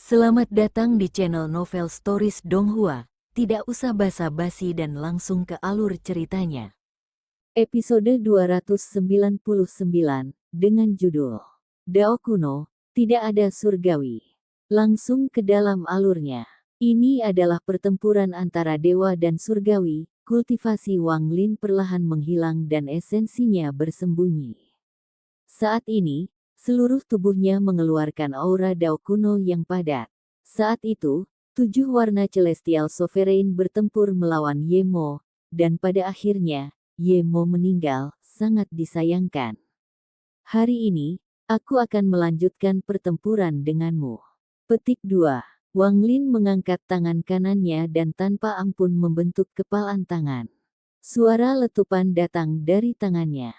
Selamat datang di channel Novel Stories Donghua. Tidak usah basa-basi dan langsung ke alur ceritanya. Episode 299, dengan judul Dao Kuno, Tidak Ada Surgawi. Langsung ke dalam alurnya. Ini adalah pertempuran antara dewa dan surgawi, kultivasi Wang Lin perlahan menghilang dan esensinya bersembunyi. Saat ini, seluruh tubuhnya mengeluarkan aura Dao Kuno yang padat. Saat itu, 7 warna celestial sovereign bertempur melawan Yemo, dan pada akhirnya, Yemo meninggal, sangat disayangkan. Hari ini, aku akan melanjutkan pertempuran denganmu. Petik 2. Wang Lin mengangkat tangan kanannya dan tanpa ampun membentuk kepalan tangan. Suara letupan datang dari tangannya.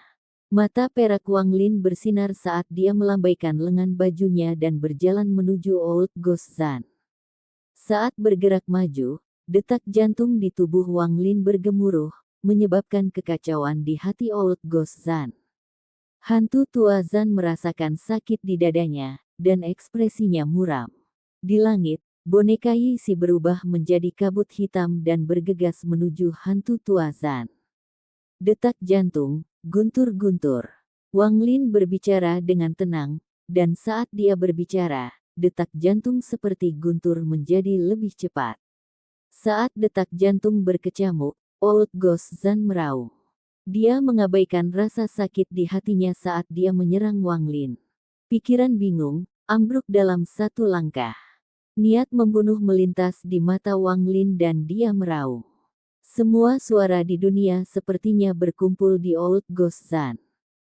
Mata perak Wang Lin bersinar saat dia melambaikan lengan bajunya dan berjalan menuju Old Ghost Zan. Saat bergerak maju, detak jantung di tubuh Wang Lin bergemuruh, menyebabkan kekacauan di hati Old Ghost Zan. Hantu tua Zan merasakan sakit di dadanya, dan ekspresinya muram. Di langit, boneka Yixi berubah menjadi kabut hitam dan bergegas menuju hantu tua Zan. Detak jantung, guntur-guntur. Wang Lin berbicara dengan tenang, dan saat dia berbicara, detak jantung seperti guntur menjadi lebih cepat. Saat detak jantung berkecamuk, Old Ghost Zan meraung. Dia mengabaikan rasa sakit di hatinya saat dia menyerang Wang Lin. Pikiran bingung, ambruk dalam satu langkah. Niat membunuh melintas di mata Wang Lin dan dia meraung. Semua suara di dunia sepertinya berkumpul di Old Ghost Zan.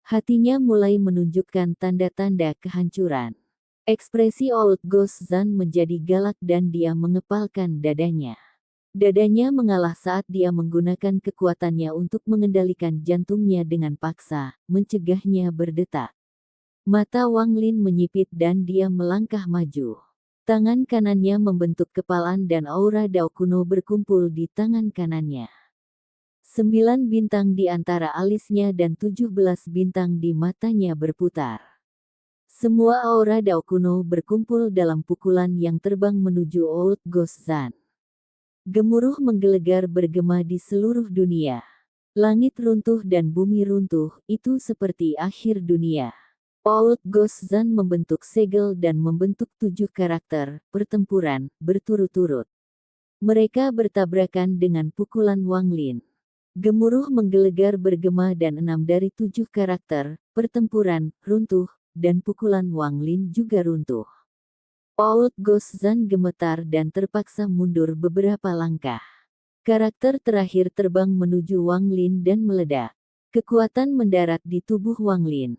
Hatinya mulai menunjukkan tanda-tanda kehancuran. Ekspresi Old Ghost Zan menjadi galak dan dia mengepalkan dadanya. Dadanya mengalah saat dia menggunakan kekuatannya untuk mengendalikan jantungnya dengan paksa, mencegahnya berdetak. Mata Wang Lin menyipit dan dia melangkah maju. Tangan kanannya membentuk kepalan dan aura Dao Kuno berkumpul di tangan kanannya. 9 bintang di antara alisnya dan 17 bintang di matanya berputar. Semua aura Dao Kuno berkumpul dalam pukulan yang terbang menuju Old Ghost Zan. Gemuruh menggelegar bergema di seluruh dunia. Langit runtuh dan bumi runtuh, itu seperti akhir dunia. Old Ghost Zan membentuk segel dan membentuk 7 karakter pertempuran berturut-turut. Mereka bertabrakan dengan pukulan Wang Lin. Gemuruh menggelegar bergema dan 6 dari 7 karakter pertempuran runtuh, dan pukulan Wang Lin juga runtuh. Old Ghost Zan gemetar dan terpaksa mundur beberapa langkah. Karakter terakhir terbang menuju Wang Lin dan meledak. Kekuatan mendarat di tubuh Wang Lin.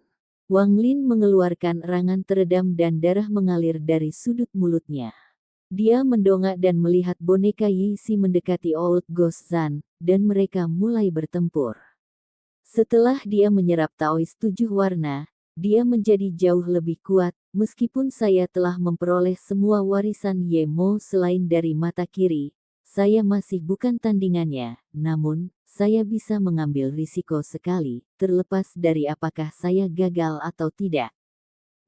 Wang Lin mengeluarkan erangan teredam dan darah mengalir dari sudut mulutnya. Dia mendongak dan melihat boneka Yixi mendekati Old Ghost Zan, dan mereka mulai bertempur. Setelah dia menyerap Taois 7 warna, dia menjadi jauh lebih kuat, meskipun saya telah memperoleh semua warisan Yemo selain dari mata kiri, saya masih bukan tandingannya, namun, saya bisa mengambil risiko sekali, terlepas dari apakah saya gagal atau tidak.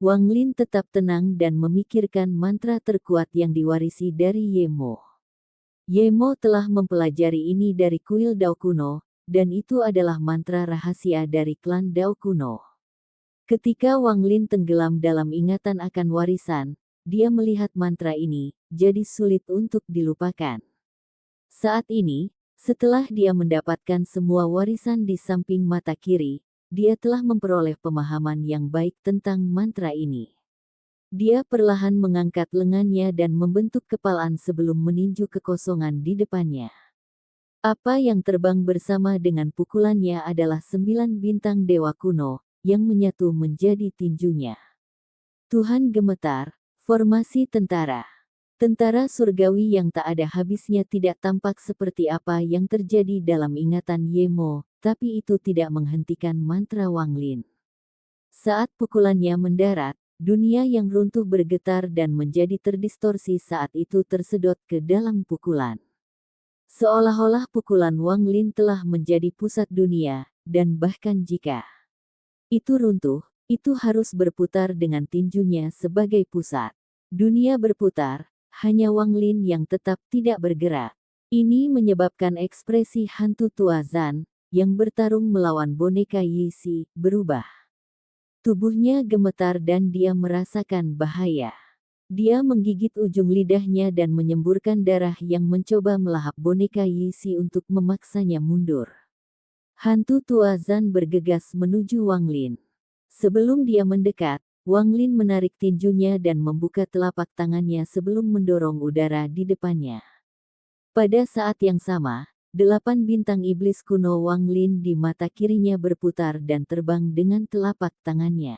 Wang Lin tetap tenang dan memikirkan mantra terkuat yang diwarisi dari Yemo. Yemo telah mempelajari ini dari kuil Dao Kuno, dan itu adalah mantra rahasia dari klan Dao Kuno. Ketika Wang Lin tenggelam dalam ingatan akan warisan, dia melihat mantra ini, jadi sulit untuk dilupakan. Saat ini, setelah dia mendapatkan semua warisan di samping mata kiri, dia telah memperoleh pemahaman yang baik tentang mantra ini. Dia perlahan mengangkat lengannya dan membentuk kepalan sebelum meninju kekosongan di depannya. Apa yang terbang bersama dengan pukulannya adalah 9 bintang dewa kuno, yang menyatu menjadi tinjunya. Tuhan gemetar, formasi tentara. Tentara surgawi yang tak ada habisnya tidak tampak seperti apa yang terjadi dalam ingatan Yemo, tapi itu tidak menghentikan mantra Wang Lin. Saat pukulannya mendarat, dunia yang runtuh bergetar dan menjadi terdistorsi saat itu tersedot ke dalam pukulan. Seolah-olah pukulan Wang Lin telah menjadi pusat dunia, dan bahkan jika itu runtuh, itu harus berputar dengan tinjunya sebagai pusat. Dunia berputar, hanya Wang Lin yang tetap tidak bergerak. Ini menyebabkan ekspresi hantu tua Zan, yang bertarung melawan boneka Yixi, berubah. Tubuhnya gemetar dan dia merasakan bahaya. Dia menggigit ujung lidahnya dan menyemburkan darah yang mencoba melahap boneka Yixi untuk memaksanya mundur. Hantu tua Zan bergegas menuju Wang Lin. Sebelum dia mendekat, Wang Lin menarik tinjunya dan membuka telapak tangannya sebelum mendorong udara di depannya. Pada saat yang sama, 8 bintang iblis kuno Wang Lin di mata kirinya berputar dan terbang dengan telapak tangannya.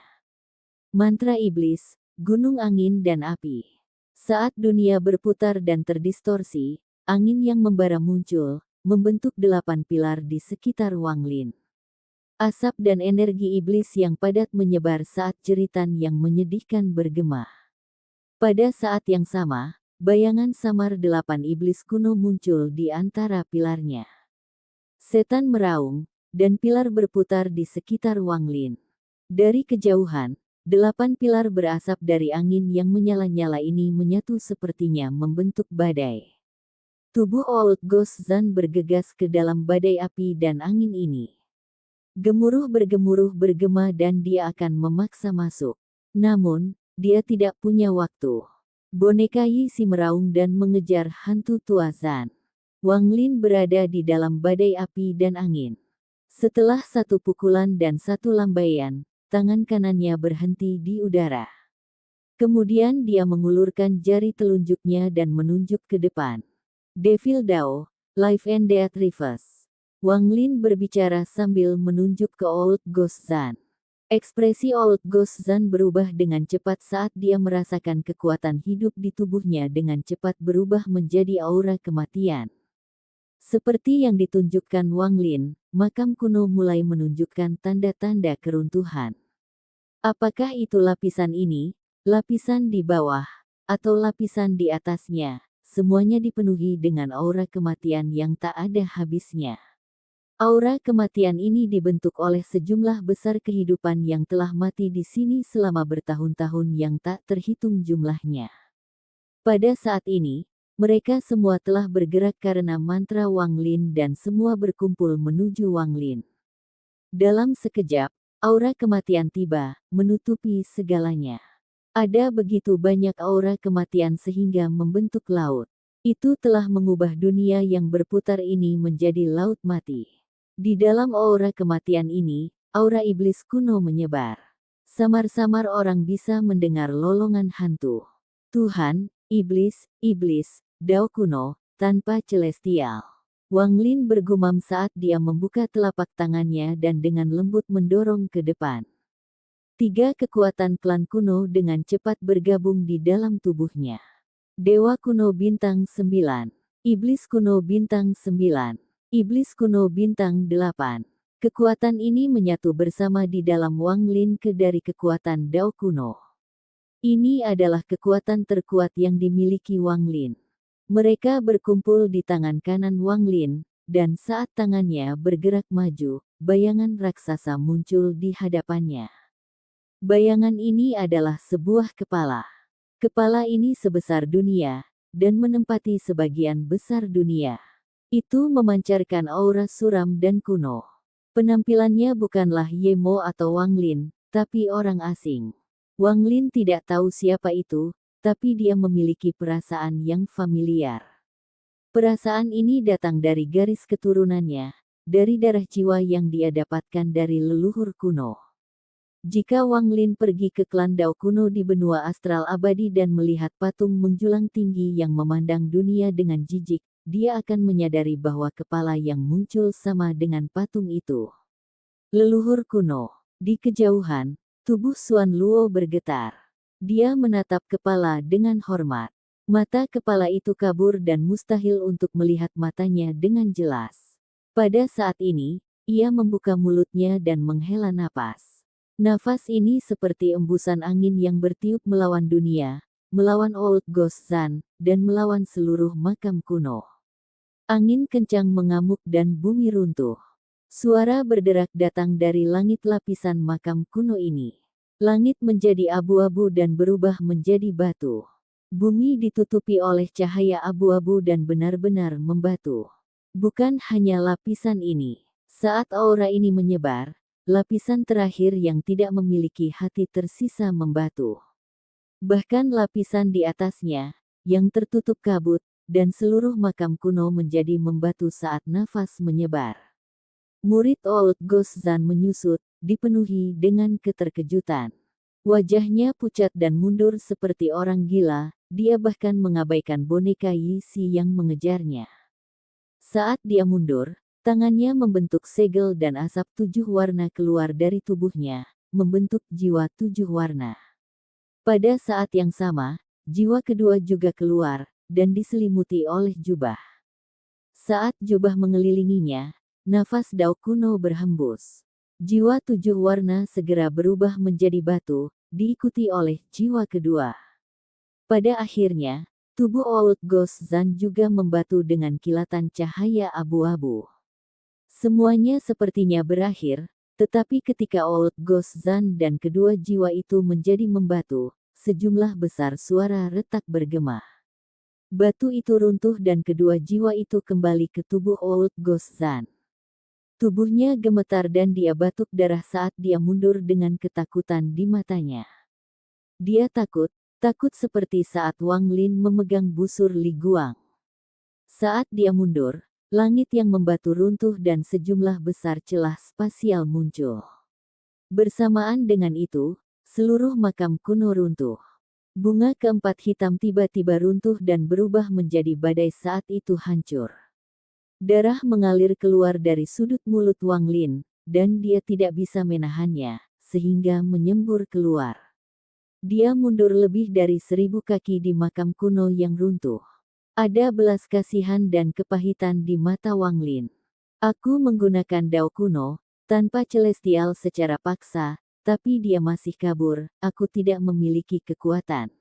Mantra iblis, gunung angin dan api. Saat dunia berputar dan terdistorsi, angin yang membara muncul, membentuk 8 pilar di sekitar Wang Lin. Asap dan energi iblis yang padat menyebar saat jeritan yang menyedihkan bergema. Pada saat yang sama, bayangan samar 8 iblis kuno muncul di antara pilarnya. Setan meraung, dan pilar berputar di sekitar Wang Lin. Dari kejauhan, 8 pilar berasap dari angin yang menyala-nyala ini menyatu sepertinya membentuk badai. Tubuh Old Ghost Zan bergegas ke dalam badai api dan angin ini. Gemuruh bergema dan dia akan memaksa masuk. Namun, dia tidak punya waktu. Boneka Yixi meraung dan mengejar hantu tua Zan. Wang Lin berada di dalam badai api dan angin. Setelah satu pukulan dan satu lambaian, tangan kanannya berhenti di udara. Kemudian dia mengulurkan jari telunjuknya dan menunjuk ke depan. Devil Dao, Life and Death Reverse. Wang Lin berbicara sambil menunjuk ke Old Ghost Zan. Ekspresi Old Ghost Zan berubah dengan cepat saat dia merasakan kekuatan hidup di tubuhnya dengan cepat berubah menjadi aura kematian. Seperti yang ditunjukkan Wang Lin, makam kuno mulai menunjukkan tanda-tanda keruntuhan. Apakah itu lapisan ini, lapisan di bawah, atau lapisan di atasnya? Semuanya dipenuhi dengan aura kematian yang tak ada habisnya. Aura kematian ini dibentuk oleh sejumlah besar kehidupan yang telah mati di sini selama bertahun-tahun yang tak terhitung jumlahnya. Pada saat ini, mereka semua telah bergerak karena mantra Wang Lin dan semua berkumpul menuju Wang Lin. Dalam sekejap, aura kematian tiba, menutupi segalanya. Ada begitu banyak aura kematian sehingga membentuk laut. Itu telah mengubah dunia yang berputar ini menjadi laut mati. Di dalam aura kematian ini, aura iblis kuno menyebar. Samar-samar orang bisa mendengar lolongan hantu. Tuhan, iblis, Dao kuno, tanpa celestial. Wang Lin bergumam saat dia membuka telapak tangannya dan dengan lembut mendorong ke depan. 3 kekuatan klan kuno dengan cepat bergabung di dalam tubuhnya. Dewa kuno bintang 9. Iblis kuno bintang 9. Iblis kuno bintang 8. Kekuatan ini menyatu bersama di dalam Wang Lin dari kekuatan Dao kuno. Ini adalah kekuatan terkuat yang dimiliki Wang Lin. Mereka berkumpul di tangan kanan Wang Lin, dan saat tangannya bergerak maju, bayangan raksasa muncul di hadapannya. Bayangan ini adalah sebuah kepala. Kepala ini sebesar dunia, dan menempati sebagian besar dunia. Itu memancarkan aura suram dan kuno. Penampilannya bukanlah Yemo atau Wang Lin, tapi orang asing. Wang Lin tidak tahu siapa itu, tapi dia memiliki perasaan yang familiar. Perasaan ini datang dari garis keturunannya, dari darah jiwa yang dia dapatkan dari leluhur kuno. Jika Wang Lin pergi ke klan Dao kuno di benua astral abadi dan melihat patung menjulang tinggi yang memandang dunia dengan jijik, dia akan menyadari bahwa kepala yang muncul sama dengan patung itu. Leluhur kuno. Di kejauhan, tubuh Xuan Luo bergetar. Dia menatap kepala dengan hormat. Mata kepala itu kabur dan mustahil untuk melihat matanya dengan jelas. Pada saat ini, ia membuka mulutnya dan menghela napas. Nafas ini seperti embusan angin yang bertiup melawan dunia, melawan Old Ghost Zan, dan melawan seluruh makam kuno. Angin kencang mengamuk dan bumi runtuh. Suara berderak datang dari langit lapisan makam kuno ini. Langit menjadi abu-abu dan berubah menjadi batu. Bumi ditutupi oleh cahaya abu-abu dan benar-benar membatu. Bukan hanya lapisan ini. Saat aura ini menyebar, lapisan terakhir yang tidak memiliki hati tersisa membatu. Bahkan lapisan di atasnya, yang tertutup kabut, dan seluruh makam kuno menjadi membatu saat nafas menyebar. Murid Old Gozan menyusut, dipenuhi dengan keterkejutan. Wajahnya pucat dan mundur seperti orang gila, dia bahkan mengabaikan boneka Yisi yang mengejarnya. Saat dia mundur, tangannya membentuk segel dan asap 7 warna keluar dari tubuhnya, membentuk jiwa 7 warna. Pada saat yang sama, jiwa kedua juga keluar, dan diselimuti oleh jubah. Saat jubah mengelilinginya, nafas Dao kuno berhembus. Jiwa 7 warna segera berubah menjadi batu, diikuti oleh jiwa kedua. Pada akhirnya, tubuh Old Gozan juga membatu dengan kilatan cahaya abu-abu. Semuanya sepertinya berakhir, tetapi ketika Old Gozan dan kedua jiwa itu menjadi membatu, sejumlah besar suara retak bergema. Batu itu runtuh dan kedua jiwa itu kembali ke tubuh Old Gozan. Tubuhnya gemetar dan dia batuk darah saat dia mundur dengan ketakutan di matanya. Dia takut seperti saat Wang Lin memegang busur Li Guang. Saat dia mundur, langit yang membatu runtuh dan sejumlah besar celah spasial muncul. Bersamaan dengan itu, seluruh makam kuno runtuh. Bunga keempat hitam tiba-tiba runtuh dan berubah menjadi badai saat itu hancur. Darah mengalir keluar dari sudut mulut Wang Lin, dan dia tidak bisa menahannya, sehingga menyembur keluar. Dia mundur lebih dari 1000 kaki di makam kuno yang runtuh. Ada belas kasihan dan kepahitan di mata Wang Lin. Aku menggunakan Dao kuno, tanpa celestial secara paksa, tapi dia masih kabur, aku tidak memiliki kekuatan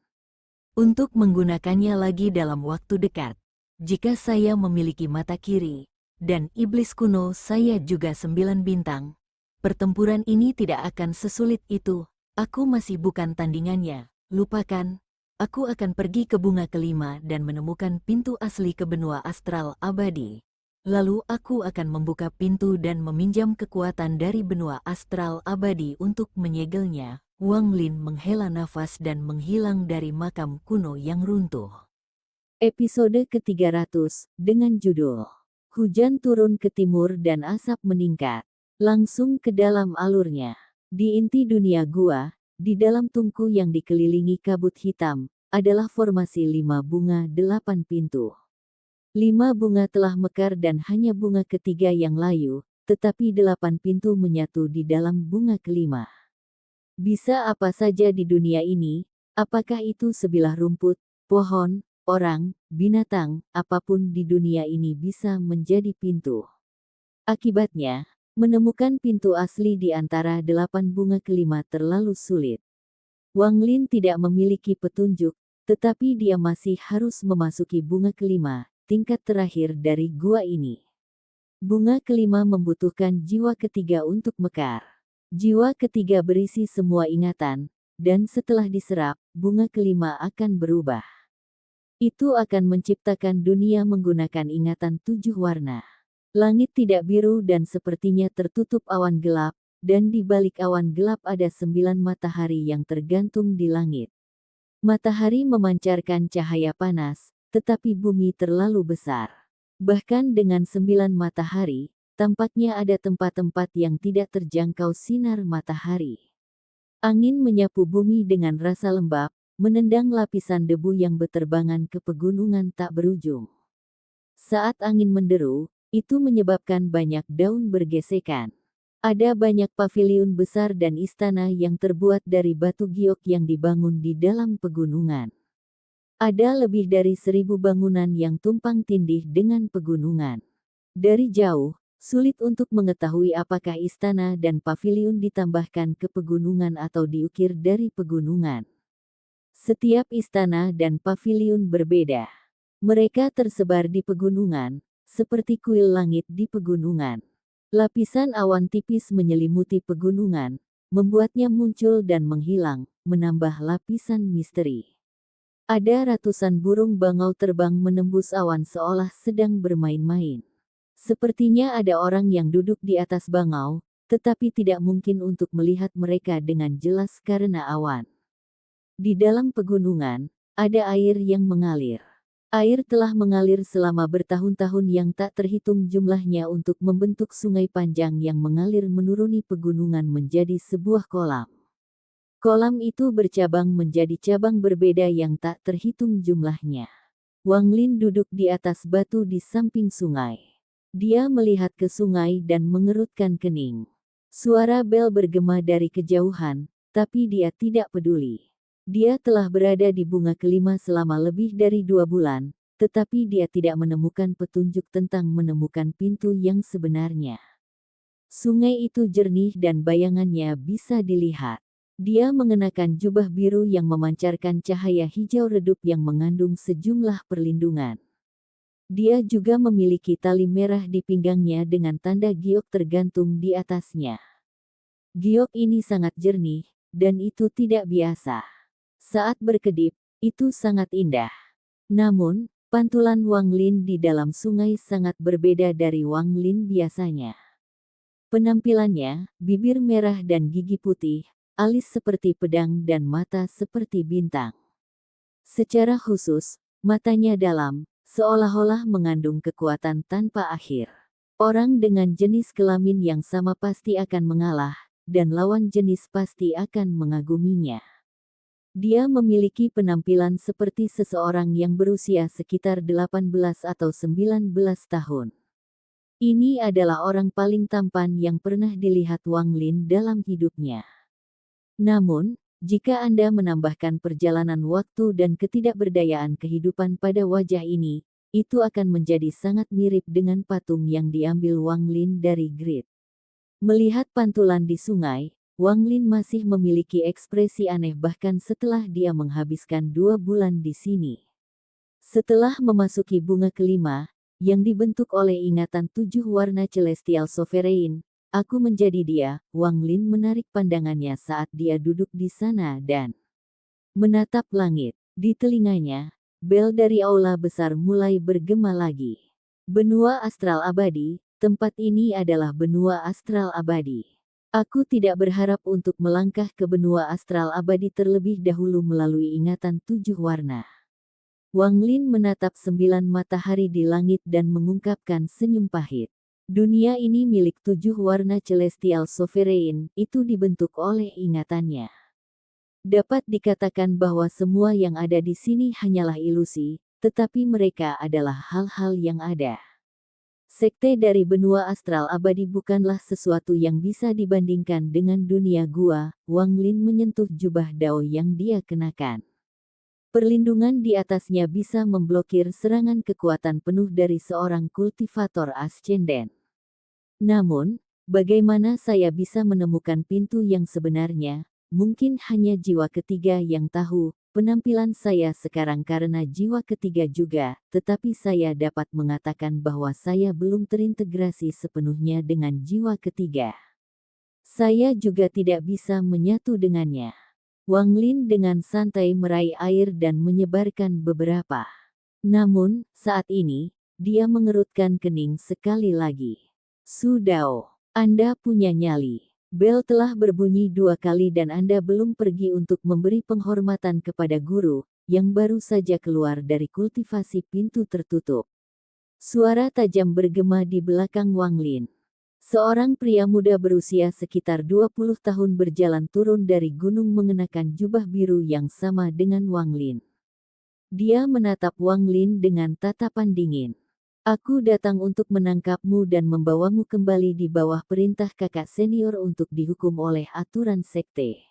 untuk menggunakannya lagi dalam waktu dekat. Jika saya memiliki mata kiri, dan iblis kuno saya juga 9 bintang, pertempuran ini tidak akan sesulit itu. Aku masih bukan tandingannya, lupakan. Aku akan pergi ke bunga kelima dan menemukan pintu asli ke benua astral abadi. Lalu aku akan membuka pintu dan meminjam kekuatan dari benua astral abadi untuk menyegelnya. Wang Lin menghela nafas dan menghilang dari makam kuno yang runtuh. Episode ke-300, dengan judul Hujan turun ke timur dan asap meningkat. Langsung ke dalam alurnya. Di inti dunia gua, di dalam tungku yang dikelilingi kabut hitam, adalah formasi 5 bunga 8 pintu. 5 bunga telah mekar dan hanya bunga ketiga yang layu, tetapi 8 pintu menyatu di dalam bunga kelima. Bisa apa saja di dunia ini, apakah itu sebilah rumput, pohon, orang, binatang, apapun di dunia ini bisa menjadi pintu. Akibatnya, menemukan pintu asli di antara 8 bunga kelima terlalu sulit. Wang Lin tidak memiliki petunjuk, tetapi dia masih harus memasuki bunga kelima, tingkat terakhir dari gua ini. Bunga kelima membutuhkan jiwa ketiga untuk mekar. Jiwa ketiga berisi semua ingatan, dan setelah diserap, bunga kelima akan berubah. Itu akan menciptakan dunia menggunakan ingatan 7 warna. Langit tidak biru dan sepertinya tertutup awan gelap, dan di balik awan gelap ada 9 matahari yang tergantung di langit. Matahari memancarkan cahaya panas, tetapi bumi terlalu besar. Bahkan dengan 9 matahari, tampaknya ada tempat-tempat yang tidak terjangkau sinar matahari. Angin menyapu bumi dengan rasa lembab, menendang lapisan debu yang beterbangan ke pegunungan tak berujung. Saat angin menderu, itu menyebabkan banyak daun bergesekan. Ada banyak paviliun besar dan istana yang terbuat dari batu giok yang dibangun di dalam pegunungan. Ada lebih dari 1000 bangunan yang tumpang tindih dengan pegunungan. Dari jauh, sulit untuk mengetahui apakah istana dan paviliun ditambahkan ke pegunungan atau diukir dari pegunungan. Setiap istana dan paviliun berbeda. Mereka tersebar di pegunungan, seperti kuil langit di pegunungan. Lapisan awan tipis menyelimuti pegunungan, membuatnya muncul dan menghilang, menambah lapisan misteri. Ada ratusan burung bangau terbang menembus awan seolah sedang bermain-main. Sepertinya ada orang yang duduk di atas bangau, tetapi tidak mungkin untuk melihat mereka dengan jelas karena awan. Di dalam pegunungan, ada air yang mengalir. Air telah mengalir selama bertahun-tahun yang tak terhitung jumlahnya untuk membentuk sungai panjang yang mengalir menuruni pegunungan menjadi sebuah kolam. Kolam itu bercabang menjadi cabang berbeda yang tak terhitung jumlahnya. Wang Lin duduk di atas batu di samping sungai. Dia melihat ke sungai dan mengerutkan kening. Suara bel bergema dari kejauhan, tapi dia tidak peduli. Dia telah berada di bunga kelima selama lebih dari 2 bulan, tetapi dia tidak menemukan petunjuk tentang menemukan pintu yang sebenarnya. Sungai itu jernih dan bayangannya bisa dilihat. Dia mengenakan jubah biru yang memancarkan cahaya hijau redup yang mengandung sejumlah perlindungan. Dia juga memiliki tali merah di pinggangnya dengan tanda giok tergantung di atasnya. Giok ini sangat jernih, dan itu tidak biasa. Saat berkedip, itu sangat indah. Namun, pantulan Wang Lin di dalam sungai sangat berbeda dari Wang Lin biasanya. Penampilannya, bibir merah dan gigi putih, alis seperti pedang dan mata seperti bintang. Secara khusus, matanya dalam, seolah-olah mengandung kekuatan tanpa akhir. Orang dengan jenis kelamin yang sama pasti akan mengalah, dan lawan jenis pasti akan mengaguminya. Dia memiliki penampilan seperti seseorang yang berusia sekitar 18 atau 19 tahun. Ini adalah orang paling tampan yang pernah dilihat Wang Lin dalam hidupnya. Namun, jika Anda menambahkan perjalanan waktu dan ketidakberdayaan kehidupan pada wajah ini, itu akan menjadi sangat mirip dengan patung yang diambil Wang Lin dari Grid. Melihat pantulan di sungai, Wang Lin masih memiliki ekspresi aneh bahkan setelah dia menghabiskan 2 bulan di sini. Setelah memasuki bunga kelima, yang dibentuk oleh ingatan 7 warna celestial sovereign, aku menjadi dia. Wang Lin menarik pandangannya saat dia duduk di sana dan menatap langit. Di telinganya, bel dari aula besar mulai bergema lagi. Benua astral abadi, tempat ini adalah benua astral abadi. Aku tidak berharap untuk melangkah ke benua astral abadi terlebih dahulu melalui ingatan 7 warna. Wang Lin menatap 9 matahari di langit dan mengungkapkan senyum pahit. Dunia ini milik 7 warna celestial sovereign, itu dibentuk oleh ingatannya. Dapat dikatakan bahwa semua yang ada di sini hanyalah ilusi, tetapi mereka adalah hal-hal yang ada. Sekte dari benua astral abadi bukanlah sesuatu yang bisa dibandingkan dengan dunia gua. Wang Lin menyentuh jubah Dao yang dia kenakan. Perlindungan di atasnya bisa memblokir serangan kekuatan penuh dari seorang kultivator ascenden. Namun, bagaimana saya bisa menemukan pintu yang sebenarnya? Mungkin hanya jiwa ketiga yang tahu. Penampilan saya sekarang karena jiwa ketiga juga, tetapi saya dapat mengatakan bahwa saya belum terintegrasi sepenuhnya dengan jiwa ketiga. Saya juga tidak bisa menyatu dengannya. Wang Lin dengan santai meraih air dan menyebarkan beberapa. Namun, saat ini, dia mengerutkan kening sekali lagi. Su Dao, Anda punya nyali. Bel telah berbunyi 2 kali dan Anda belum pergi untuk memberi penghormatan kepada guru, yang baru saja keluar dari kultivasi pintu tertutup. Suara tajam bergema di belakang Wang Lin. Seorang pria muda berusia sekitar 20 tahun berjalan turun dari gunung mengenakan jubah biru yang sama dengan Wang Lin. Dia menatap Wang Lin dengan tatapan dingin. Aku datang untuk menangkapmu dan membawamu kembali di bawah perintah kakak senior untuk dihukum oleh aturan sekte.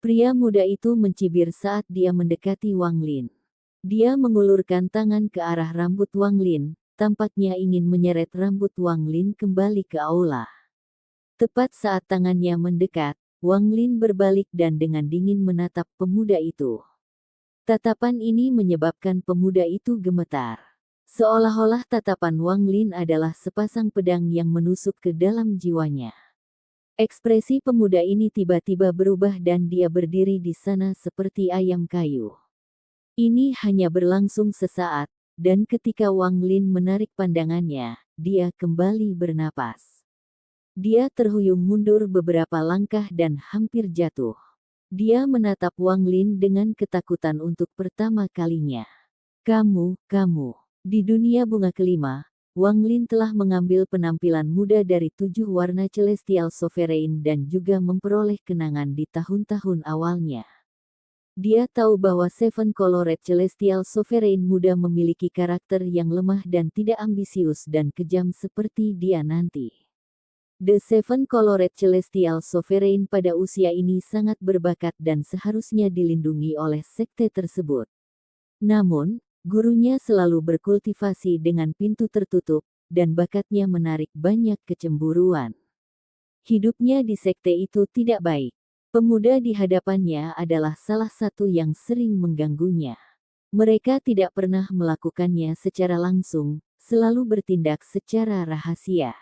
Pria muda itu mencibir saat dia mendekati Wang Lin. Dia mengulurkan tangan ke arah rambut Wang Lin, tampaknya ingin menyeret rambut Wang Lin kembali ke aula. Tepat saat tangannya mendekat, Wang Lin berbalik dan dengan dingin menatap pemuda itu. Tatapan ini menyebabkan pemuda itu gemetar. Seolah-olah tatapan Wang Lin adalah sepasang pedang yang menusuk ke dalam jiwanya. Ekspresi pemuda ini tiba-tiba berubah dan dia berdiri di sana seperti ayam kayu. Ini hanya berlangsung sesaat, dan ketika Wang Lin menarik pandangannya, dia kembali bernapas. Dia terhuyung mundur beberapa langkah dan hampir jatuh. Dia menatap Wang Lin dengan ketakutan untuk pertama kalinya. Kamu. Di dunia bunga kelima, Wang Lin telah mengambil penampilan muda dari 7 warna Celestial Sovereign dan juga memperoleh kenangan di tahun-tahun awalnya. Dia tahu bahwa Seven Colored Celestial Sovereign muda memiliki karakter yang lemah dan tidak ambisius dan kejam seperti dia nanti. The Seven Colored Celestial Sovereign pada usia ini sangat berbakat dan seharusnya dilindungi oleh sekte tersebut. Namun, gurunya selalu berkultivasi dengan pintu tertutup, dan bakatnya menarik banyak kecemburuan. Hidupnya di sekte itu tidak baik. Pemuda di hadapannya adalah salah satu yang sering mengganggunya. Mereka tidak pernah melakukannya secara langsung, selalu bertindak secara rahasia.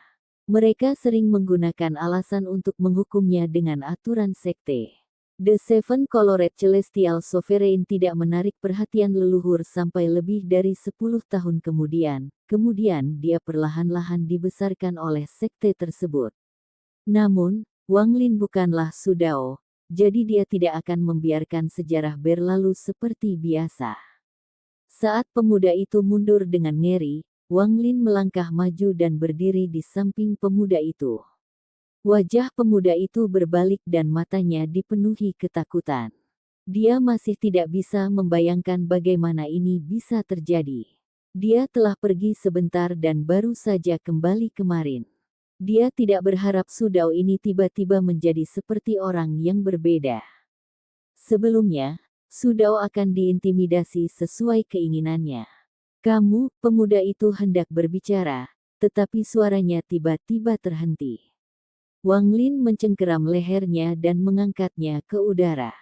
Mereka sering menggunakan alasan untuk menghukumnya dengan aturan sekte. The Seven Colored Celestial Sovereign tidak menarik perhatian leluhur sampai lebih dari 10 tahun kemudian dia perlahan-lahan dibesarkan oleh sekte tersebut. Namun, Wang Lin bukanlah Su Dao, jadi dia tidak akan membiarkan sejarah berlalu seperti biasa. Saat pemuda itu mundur dengan ngeri, Wang Lin melangkah maju dan berdiri di samping pemuda itu. Wajah pemuda itu berbalik dan matanya dipenuhi ketakutan. Dia masih tidak bisa membayangkan bagaimana ini bisa terjadi. Dia telah pergi sebentar dan baru saja kembali kemarin. Dia tidak berharap Su Dao ini tiba-tiba menjadi seperti orang yang berbeda. Sebelumnya, Su Dao akan diintimidasi sesuai keinginannya. Kamu, pemuda itu hendak berbicara, tetapi suaranya tiba-tiba terhenti. Wang Lin mencengkeram lehernya dan mengangkatnya ke udara.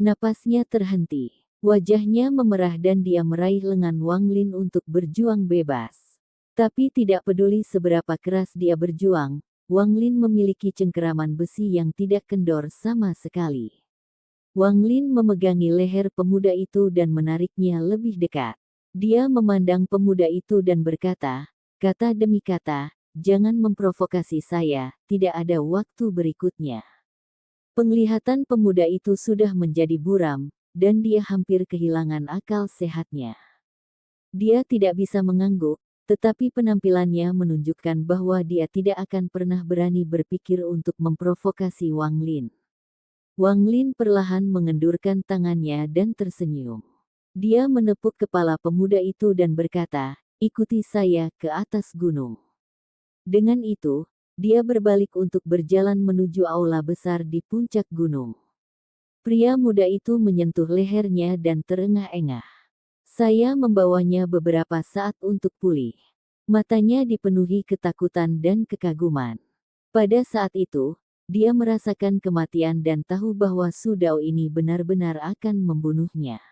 Napasnya terhenti. Wajahnya memerah dan dia meraih lengan Wang Lin untuk berjuang bebas. Tapi tidak peduli seberapa keras dia berjuang, Wang Lin memiliki cengkeraman besi yang tidak kendor sama sekali. Wang Lin memegangi leher pemuda itu dan menariknya lebih dekat. Dia memandang pemuda itu dan berkata, kata demi kata, jangan memprovokasi saya, tidak ada waktu berikutnya. Penglihatan pemuda itu sudah menjadi buram, dan dia hampir kehilangan akal sehatnya. Dia tidak bisa mengangguk, tetapi penampilannya menunjukkan bahwa dia tidak akan pernah berani berpikir untuk memprovokasi Wang Lin. Wang Lin perlahan mengendurkan tangannya dan tersenyum. Dia menepuk kepala pemuda itu dan berkata, ikuti saya ke atas gunung. Dengan itu, dia berbalik untuk berjalan menuju aula besar di puncak gunung. Pria muda itu menyentuh lehernya dan terengah-engah. Saya membawanya beberapa saat untuk pulih. Matanya dipenuhi ketakutan dan kekaguman. Pada saat itu, dia merasakan kematian dan tahu bahwa Su Dao ini benar-benar akan membunuhnya.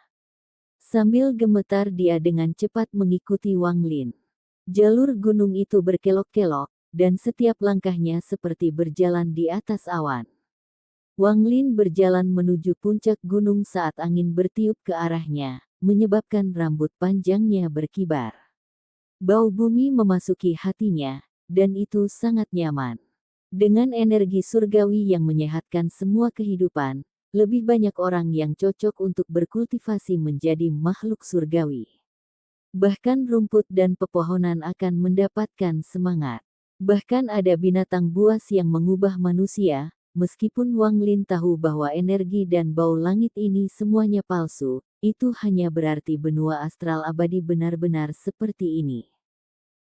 Sambil gemetar dia dengan cepat mengikuti Wang Lin. Jalur gunung itu berkelok-kelok, dan setiap langkahnya seperti berjalan di atas awan. Wang Lin berjalan menuju puncak gunung saat angin bertiup ke arahnya, menyebabkan rambut panjangnya berkibar. Bau bumi memasuki hatinya, dan itu sangat nyaman. Dengan energi surgawi yang menyehatkan semua kehidupan, lebih banyak orang yang cocok untuk berkultivasi menjadi makhluk surgawi. Bahkan rumput dan pepohonan akan mendapatkan semangat. Bahkan ada binatang buas yang mengubah manusia. Meskipun Wang Lin tahu bahwa energi dan bau langit ini semuanya palsu, itu hanya berarti benua astral abadi benar-benar seperti ini.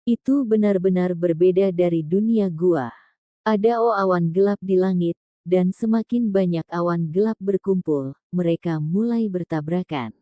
Itu benar-benar berbeda dari dunia gua. Ada awan gelap di langit, dan semakin banyak awan gelap berkumpul, mereka mulai bertabrakan.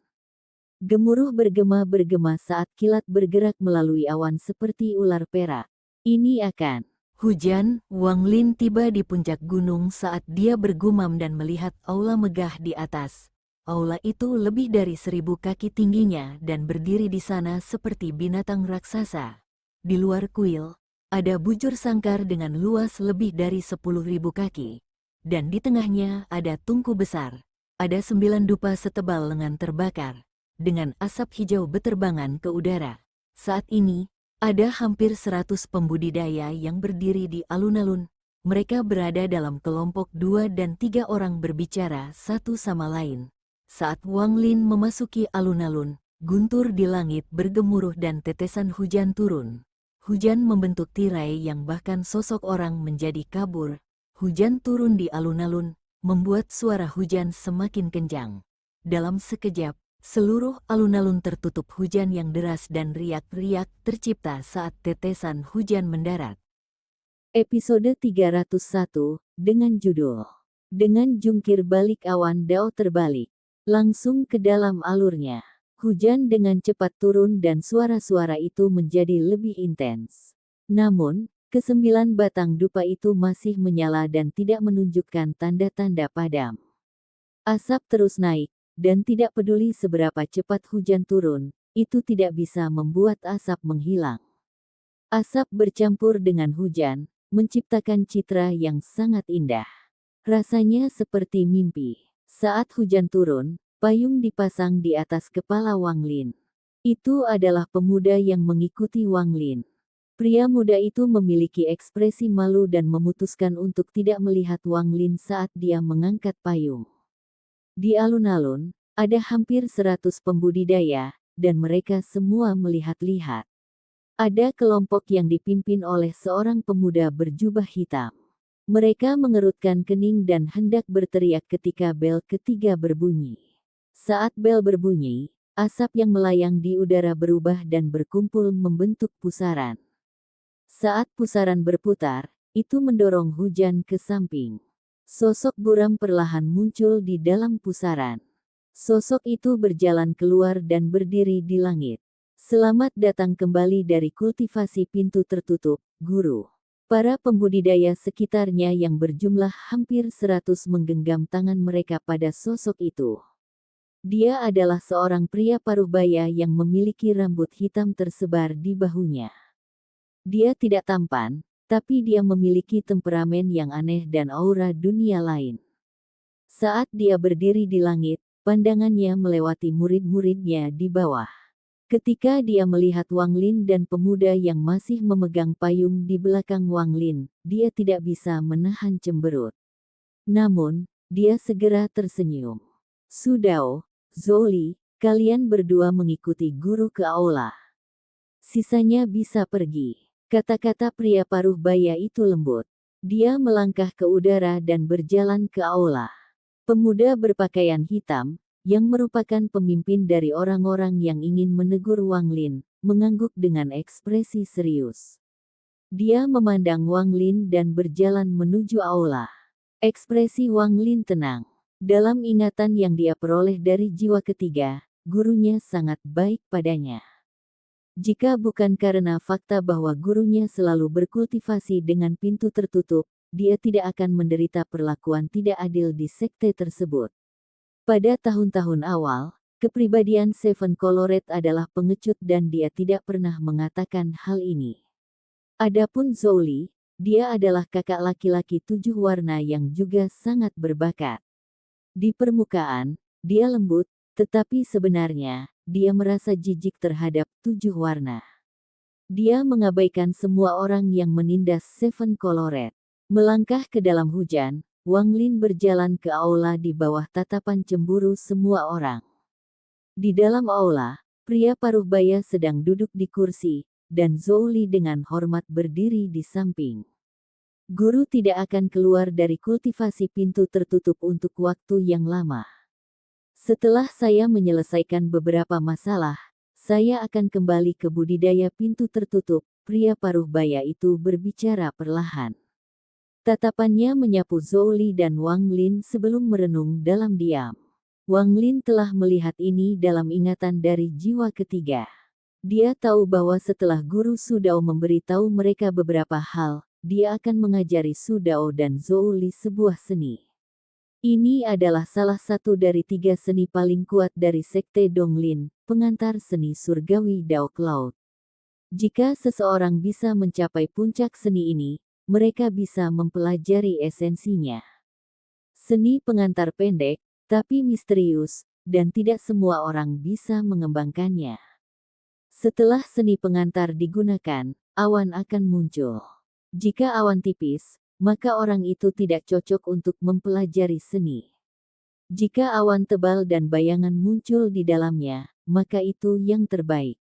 Gemuruh bergema-bergema saat kilat bergerak melalui awan seperti ular perak. Ini akan hujan. Wang Lin tiba di puncak gunung saat dia bergumam dan melihat aula megah di atas. Aula itu lebih dari 1000 kaki tingginya dan berdiri di sana seperti binatang raksasa. Di luar kuil, ada bujur sangkar dengan luas lebih dari 10.000 kaki. Dan di tengahnya ada tungku besar. Ada 9 dupa setebal lengan terbakar. dengan asap hijau beterbangan ke udara. Saat ini, ada hampir 100 pembudidaya yang berdiri di alun-alun. Mereka berada dalam kelompok 2 dan 3 orang berbicara satu sama lain. Saat Wang Lin memasuki alun-alun, guntur di langit bergemuruh dan tetesan hujan turun. Hujan membentuk tirai yang bahkan sosok orang menjadi kabur. Hujan turun di alun-alun, membuat suara hujan semakin kencang. Dalam sekejap, seluruh alun-alun tertutup hujan yang deras dan riak-riak tercipta saat tetesan hujan mendarat. Episode 301, dengan judul Dengan Jungkir Balik Awan Dao Terbalik. Langsung ke dalam alurnya. Hujan dengan cepat turun dan suara-suara itu menjadi lebih intens. Namun, ke-9 batang dupa itu masih menyala dan tidak menunjukkan tanda-tanda padam. Asap terus naik, dan tidak peduli seberapa cepat hujan turun, itu tidak bisa membuat asap menghilang. Asap bercampur dengan hujan, menciptakan citra yang sangat indah. Rasanya seperti mimpi. Saat hujan turun, payung dipasang di atas kepala Wang Lin. Itu adalah pemuda yang mengikuti Wang Lin. Pria muda itu memiliki ekspresi malu dan memutuskan untuk tidak melihat Wang Lin saat dia mengangkat payung. Di alun-alun, ada hampir 100 pembudidaya, dan mereka semua melihat-lihat. Ada kelompok yang dipimpin oleh seorang pemuda berjubah hitam. Mereka mengerutkan kening dan hendak berteriak ketika bel ketiga berbunyi. Saat bel berbunyi, asap yang melayang di udara berubah dan berkumpul membentuk pusaran. Saat pusaran berputar, itu mendorong hujan ke samping. Sosok buram perlahan muncul di dalam pusaran. Sosok itu berjalan keluar dan berdiri di langit. Selamat datang kembali dari kultivasi pintu tertutup, Guru. Para pembudidaya sekitarnya yang berjumlah hampir 100 menggenggam tangan mereka pada sosok itu. Dia adalah seorang pria paruhbaya yang memiliki rambut hitam tersebar di bahunya. Dia tidak tampan, tapi dia memiliki temperamen yang aneh dan aura dunia lain. Saat dia berdiri di langit, pandangannya melewati murid-muridnya di bawah. Ketika dia melihat Wang Lin dan pemuda yang masih memegang payung di belakang Wang Lin, dia tidak bisa menahan cemberut. Namun, dia segera tersenyum. Su Dao, Zhou Li, kalian berdua mengikuti guru ke aula. Sisanya bisa pergi. Kata-kata pria paruh baya itu lembut. Dia melangkah ke udara dan berjalan ke aula. Pemuda berpakaian hitam, yang merupakan pemimpin dari orang-orang yang ingin menegur Wang Lin, mengangguk dengan ekspresi serius. Dia memandang Wang Lin dan berjalan menuju aula. Ekspresi Wang Lin tenang. Dalam ingatan yang dia peroleh dari jiwa ketiga, gurunya sangat baik padanya. Jika bukan karena fakta bahwa gurunya selalu berkultivasi dengan pintu tertutup, dia tidak akan menderita perlakuan tidak adil di sekte tersebut. Pada tahun-tahun awal, kepribadian Seven Colored adalah pengecut dan dia tidak pernah mengatakan hal ini. Adapun Zhou Li, dia adalah kakak laki-laki 7 warna yang juga sangat berbakat. Di permukaan, dia lembut, tetapi sebenarnya, dia merasa jijik terhadap 7 warna. Dia mengabaikan semua orang yang menindas Seven Colored. Melangkah ke dalam hujan, Wang Lin berjalan ke aula di bawah tatapan cemburu semua orang. Di dalam aula, pria paruhbaya sedang duduk di kursi, dan Zhou Li dengan hormat berdiri di samping. Guru tidak akan keluar dari kultivasi pintu tertutup untuk waktu yang lama. Setelah saya menyelesaikan beberapa masalah, saya akan kembali ke budidaya pintu tertutup, pria paruhbaya itu berbicara perlahan. Tatapannya menyapu Zhou Li dan Wang Lin sebelum merenung dalam diam. Wang Lin telah melihat ini dalam ingatan dari jiwa ketiga. Dia tahu bahwa setelah guru Su Dao memberitahu mereka beberapa hal, dia akan mengajari Su Dao dan Zhou Li sebuah seni. Ini adalah salah satu dari 3 seni paling kuat dari sekte Donglin, pengantar seni surgawi Dao Cloud. Jika seseorang bisa mencapai puncak seni ini, mereka bisa mempelajari esensinya. Seni pengantar pendek, tapi misterius, dan tidak semua orang bisa mengembangkannya. Setelah seni pengantar digunakan, awan akan muncul. Jika awan tipis, maka orang itu tidak cocok untuk mempelajari seni. Jika awan tebal dan bayangan muncul di dalamnya, maka itu yang terbaik.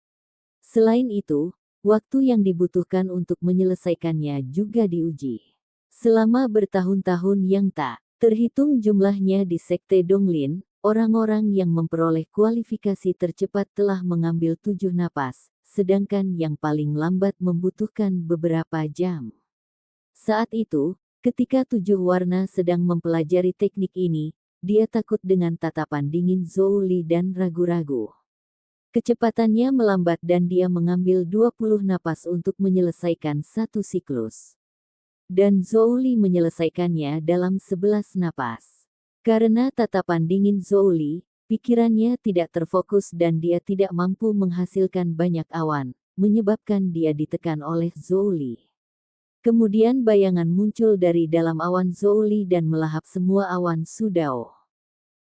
Selain itu, waktu yang dibutuhkan untuk menyelesaikannya juga diuji. Selama bertahun-tahun yang tak terhitung jumlahnya di Sekte Donglin, orang-orang yang memperoleh kualifikasi tercepat telah mengambil 7 napas, sedangkan yang paling lambat membutuhkan beberapa jam. Saat itu, ketika 7 warna sedang mempelajari teknik ini, dia takut dengan tatapan dingin Zhou Li dan ragu-ragu. Kecepatannya melambat dan dia mengambil 20 napas untuk menyelesaikan satu siklus. Dan Zhou Li menyelesaikannya dalam 11 napas. Karena tatapan dingin Zhou Li, pikirannya tidak terfokus dan dia tidak mampu menghasilkan banyak awan, menyebabkan dia ditekan oleh Zhou Li. Kemudian bayangan muncul dari dalam awan Zhou Li dan melahap semua awan Sudao.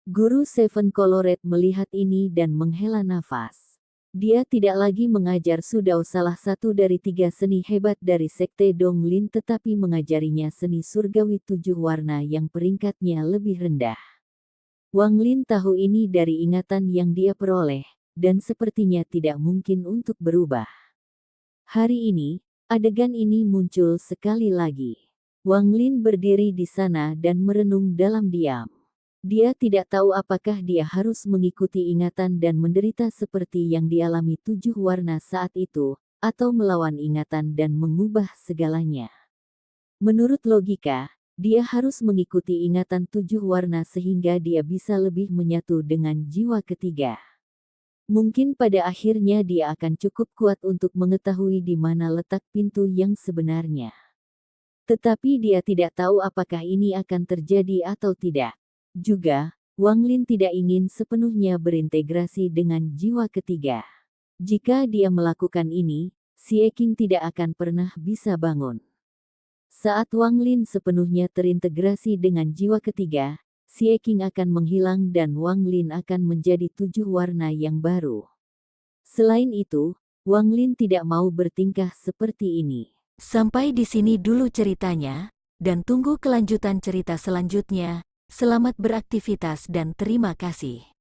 Guru Seven Colored melihat ini dan menghela nafas. Dia tidak lagi mengajar Sudao, salah satu dari 3 seni hebat dari Sekte Donglin, tetapi mengajarinya seni surgawi 7 warna yang peringkatnya lebih rendah. Wang Lin tahu ini dari ingatan yang dia peroleh, dan sepertinya tidak mungkin untuk berubah. Hari ini, adegan ini muncul sekali lagi. Wang Lin berdiri di sana dan merenung dalam diam. Dia tidak tahu apakah dia harus mengikuti ingatan dan menderita seperti yang dialami 7 warna saat itu, atau melawan ingatan dan mengubah segalanya. Menurut logika, dia harus mengikuti ingatan 7 warna sehingga dia bisa lebih menyatu dengan jiwa ketiga. Mungkin pada akhirnya dia akan cukup kuat untuk mengetahui di mana letak pintu yang sebenarnya. Tetapi dia tidak tahu apakah ini akan terjadi atau tidak. Juga, Wang Lin tidak ingin sepenuhnya berintegrasi dengan jiwa ketiga. Jika dia melakukan ini, Xie Qing tidak akan pernah bisa bangun. Saat Wang Lin sepenuhnya terintegrasi dengan jiwa ketiga, Xie Qing akan menghilang dan Wang Lin akan menjadi 7 warna yang baru. Selain itu, Wang Lin tidak mau bertingkah seperti ini. Sampai di sini dulu ceritanya, dan tunggu kelanjutan cerita selanjutnya. Selamat beraktivitas dan terima kasih.